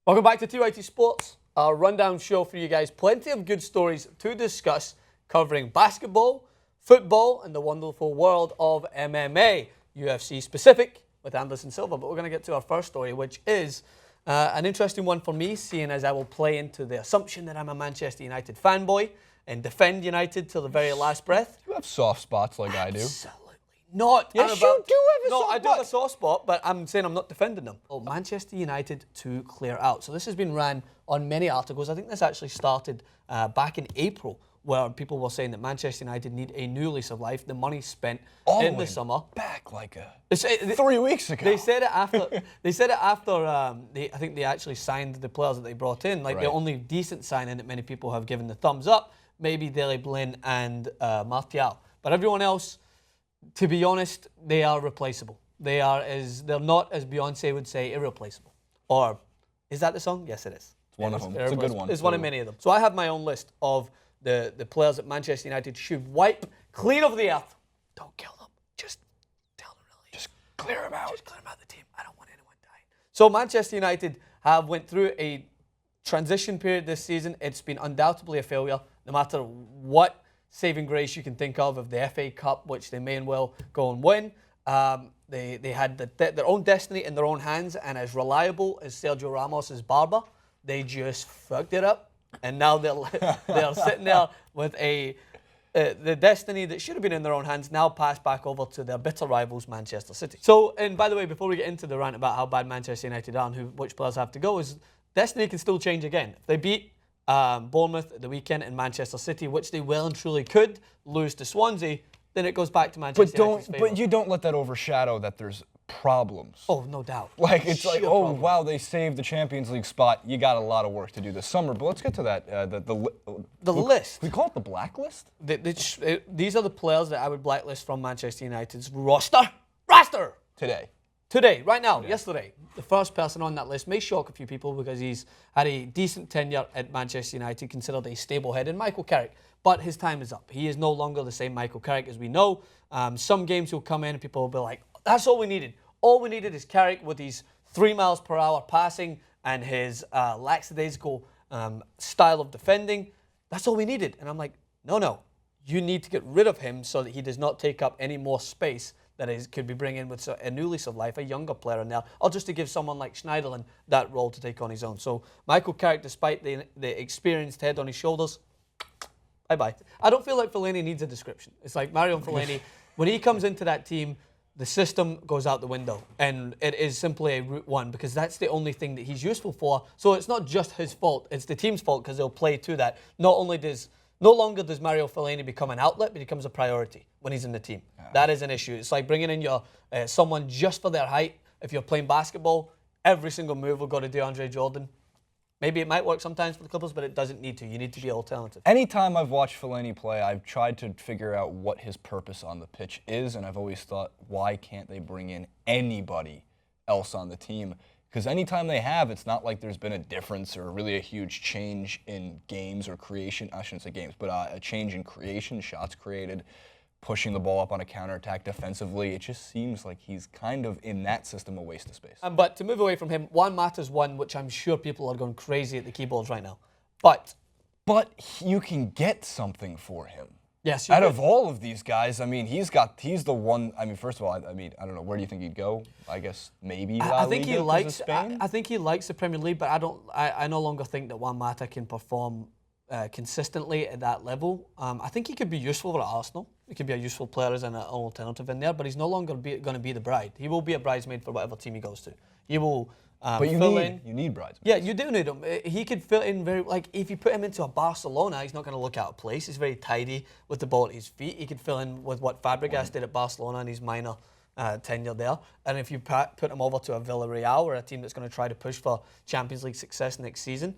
Welcome back to TYT Sports, our rundown show for you guys. Plenty of good stories to discuss, covering basketball, football, and the wonderful world of MMA, UFC specific, with Anderson Silva. But we're going to get to our first story, which is an interesting one for me, seeing as I will play into the assumption that I'm a Manchester United fanboy and defend United till the very last breath. You have soft spots like I do. Absolutely not. Yes, you do have a soft spot. No, I do have a soft spot, but I'm saying I'm not defending them. Well, Manchester United to clear out. So this has been ran on many articles. I think this actually started back in April, where people were saying that Manchester United need a new lease of life. The money spent in the summer. Back like 3 weeks ago. They said it after. They said it after. I think they actually signed the players that they brought in. Like the only decent signing that many people have given the thumbs up, maybe Dele Blin and Martial. But everyone else, to be honest, they are replaceable. They're not, as Beyonce would say, irreplaceable. Or is that the song? Yes, it is. It's one of them. It's a good one. It's one of many of them. So I have my own list of the players that Manchester United should wipe clean of the earth. Don't kill them. Just tell them really. Just clear them out. Just clear them out of the team. I don't want anyone dying. So Manchester United have went through a transition period this season. It's been undoubtedly a failure, no matter what saving grace you can think of the FA Cup, which they may and well go and win. They had their own destiny in their own hands, and as reliable as Sergio Ramos' barber, they just fucked it up. And now they're sitting there with the destiny that should have been in their own hands now passed back over to their bitter rivals, Manchester City. So, and by the way, before we get into the rant about how bad Manchester United are and which players have to go, is destiny can still change again. If they beat Bournemouth at the weekend and Manchester City, which they well and truly could lose to Swansea, then it goes back to Manchester United's favour. But you don't let that overshadow that there's problems. Oh, no doubt. Like, it's like, oh, wow, they saved the Champions League spot. You got a lot of work to do this summer. But let's get to that. The list. We call it the blacklist? These are the players that I would blacklist from Manchester United's roster. Today, right now, yesterday. The first person on that list may shock a few people because he's had a decent tenure at Manchester United, considered a stable head in Michael Carrick. But his time is up. He is no longer the same Michael Carrick as we know. Some games he'll come in and people will be like, that's all we needed. All we needed is Carrick with his 3 miles per hour passing and his lackadaisical style of defending. That's all we needed. And I'm like, no. You need to get rid of him so that he does not take up any more space that could be bringing in with a new lease of life, a younger player in there, or just to give someone like Schneiderlin that role to take on his own. So Michael Carrick, despite the experienced head on his shoulders, bye-bye. I don't feel like Fellaini needs a description. It's like Mario Fellaini, when he comes into that team, the system goes out the window, and it is simply a route one because that's the only thing that he's useful for. So it's not just his fault, it's the team's fault because they'll play to that. No longer does Mario Fellaini become an outlet, but he becomes a priority when he's in the team. Yeah. That is an issue. It's like bringing in your someone just for their height. If you're playing basketball, every single move will go to DeAndre Jordan. Maybe it might work sometimes for the Clippers, but it doesn't need to. You need to be alternative. Anytime I've watched Fellaini play, I've tried to figure out what his purpose on the pitch is, and I've always thought, why can't they bring in anybody else on the team? Because anytime they have, it's not like there's been a difference or really a huge change in games or creation. I shouldn't say games, but a change in creation, shots created, pushing the ball up on a counterattack defensively. It just seems like he's kind of, in that system, a waste of space. But to move away from him, Juan Mata's one, which I'm sure people are going crazy at the keyboards right now. But you can get something for him. Yes, out of all of these guys, I mean, he's the one. I mean, first of all, I mean, I don't know, where do you think he'd go? I guess maybe La Liga. I think he likes the Premier League, but I no longer think that Juan Mata can perform consistently at that level. I think he could be useful at Arsenal. He could be a useful player as an alternative in there, but he's no longer going to be the bride. He will be a bridesmaid for whatever team he goes to. He will. But you need bridesmaids. Yeah, you do need him. He could fit in very, like, if you put him into a Barcelona, he's not going to look out of place. He's very tidy with the ball at his feet. He could fill in with what Fabregas did at Barcelona in his minor tenure there. And if you put him over to a Villarreal or a team that's going to try to push for Champions League success next season,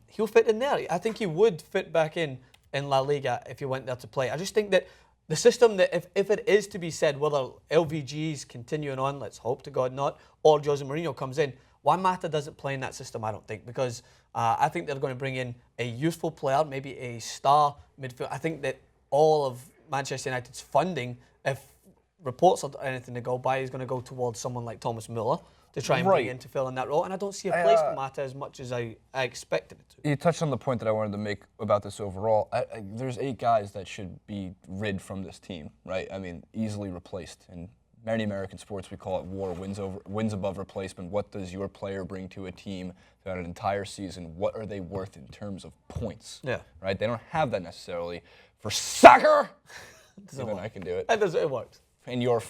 he'll fit in there. I think he would fit back in La Liga if he went there to play. I just think that the system that if it is to be said, whether LVG's continuing on, let's hope to God not, or Jose Mourinho comes in, Juan Mata doesn't play in that system, I don't think, because I think they're going to bring in a useful player, maybe a star midfield. I think that all of Manchester United's funding, if reports are anything to go by, is going to go towards someone like Thomas Müller, to try and bring in to fill in that role. And I don't see a place for Mata as much as I expected it to. You touched on the point that I wanted to make about this overall. There's 8 guys that should be rid from this team, right? I mean, easily replaced. In many American sports, we call it WAR, wins above replacement. What does your player bring to a team throughout an entire season? What are they worth in terms of points? Yeah. Right? They don't have that necessarily. For soccer, even I can do it. It works. In your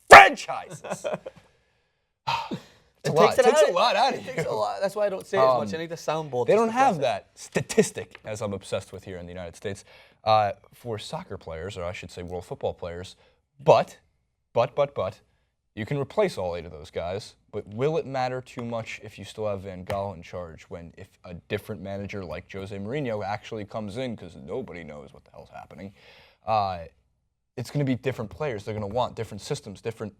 franchises. It takes a lot out of you. It takes a lot. That's why I don't say it as much. I need a soundboard. They don't have that statistic, as I'm obsessed with here in the United States, for soccer players, or I should say world football players. But, you can replace all 8 of those guys, but will it matter too much if you still have Van Gaal in charge when if a different manager like Jose Mourinho actually comes in, because nobody knows what the hell's happening, it's going to be different players. They're going to want different systems, different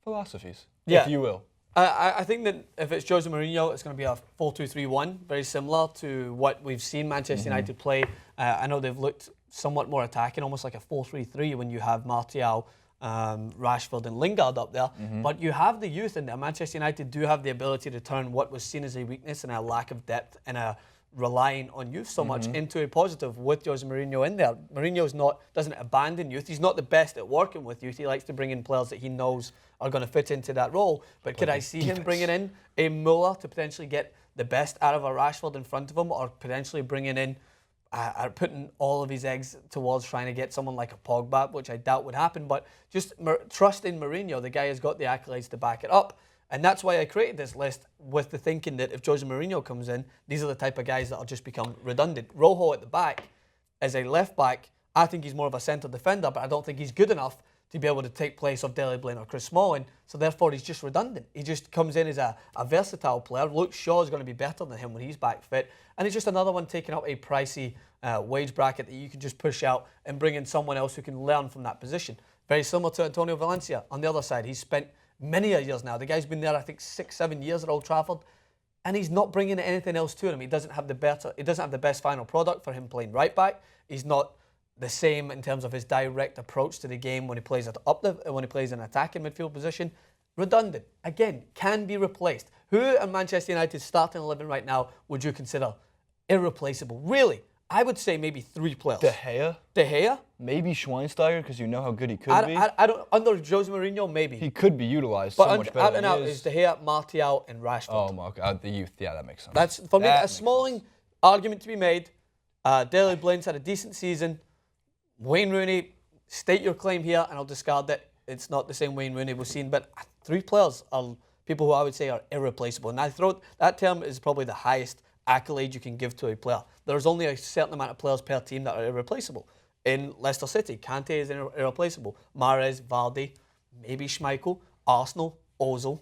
philosophies, if you will. I think that if it's Jose Mourinho, it's going to be a 4-2-3-1, very similar to what we've seen Manchester United play. I know they've looked somewhat more attacking, almost like a 4-3-3 when you have Martial, Rashford and Lingard up there. But you have the youth in there. Manchester United do have the ability to turn what was seen as a weakness and a lack of depth and a relying on youth so much into a positive with Jose Mourinho in there. Mourinho doesn't abandon youth. He's not the best at working with youth. He likes to bring in players that he knows are going to fit into that role. But could I see him bringing in a Muller to potentially get the best out of a Rashford in front of him, or potentially bringing in, putting all of his eggs towards trying to get someone like a Pogba, which I doubt would happen, but just trust in Mourinho. The guy has got the accolades to back it up. And that's why I created this list with the thinking that if Jose Mourinho comes in, these are the type of guys that will just become redundant. Rojo at the back, as a left back, I think he's more of a centre defender, but I don't think he's good enough to be able to take place of Dele Blind or Chris Smalling. So therefore, he's just redundant. He just comes in as a versatile player. Luke Shaw is going to be better than him when he's back fit. And he's just another one taking up a pricey wage bracket that you can just push out and bring in someone else who can learn from that position. Very similar to Antonio Valencia on the other side. He's spent many years now. The guy's been there, I think, 6-7 years at Old Trafford, and he's not bringing anything else to him. He doesn't have the best final product for him playing right back. He's not the same in terms of his direct approach to the game when he plays when he plays an attacking midfield position. Redundant. Again, can be replaced. Who in Manchester United's starting 11 right now would you consider irreplaceable? Really? I would say maybe 3 players. De Gea? De Gea? Maybe Schweinsteiger, because you know how good he could be. I don't, under Jose Mourinho, maybe. He could be utilized so much better than he is. Is De Gea, Martial and Rashford. Oh, my God. The youth, yeah, that makes sense. That's, for me, a Smalling argument to be made. Dele Blind's had a decent season. Wayne Rooney, state your claim here, and I'll discard that. It's not the same Wayne Rooney we've seen, but 3 players are people who I would say are irreplaceable. And I throw that term is probably the highest accolade you can give to a player. There's only a certain amount of players per team that are irreplaceable. In Leicester City, Kante is irreplaceable. Mahrez, Vardy, maybe Schmeichel, Arsenal, Ozil.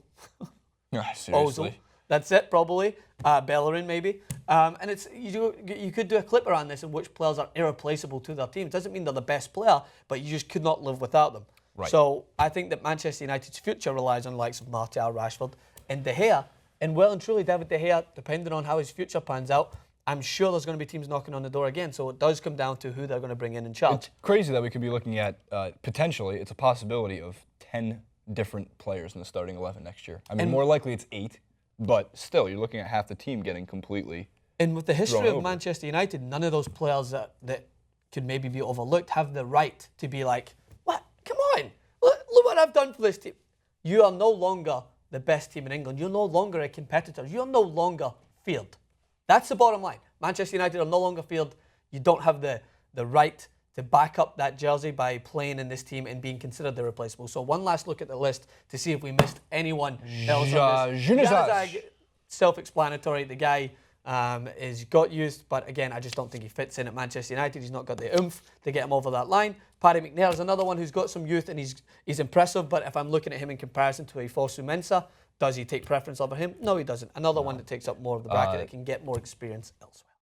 Yeah, seriously. Ozil. That's it, probably. Bellerin, maybe. And it's you could do a clip around this in which players are irreplaceable to their team. It doesn't mean they're the best player, but you just could not live without them. Right. So I think that Manchester United's future relies on the likes of Martial, Rashford, and De Gea. And well and truly, David De Gea, depending on how his future pans out, I'm sure there's going to be teams knocking on the door again. So it does come down to who they're going to bring in charge. It's crazy that we could be looking at, potentially, it's a possibility of 10 different players in the starting 11 next year. I mean, more likely it's 8, but still, you're looking at half the team getting completely And with the history of Manchester United, none of those players that could maybe be overlooked have the right to be like, what? Come on, look what I've done for this team. You are no longer the best team in England. You're no longer a competitor. You're no longer feared. That's the bottom line. Manchester United are no longer feared. You don't have the right to back up that jersey by playing in this team and being considered irreplaceable. So one last look at the list to see if we missed anyone else on this. Januzaj. Self-explanatory. The guy is got used, but again, I just don't think he fits in at Manchester United. He's not got the oomph to get him over that line. Paddy Mcnair is another one who's got some youth and he's impressive, but if I'm looking at him in comparison to a Fosu Mensah, does he take preference over him? No, he doesn't. Another one that takes up more of the bracket that can get more experience elsewhere.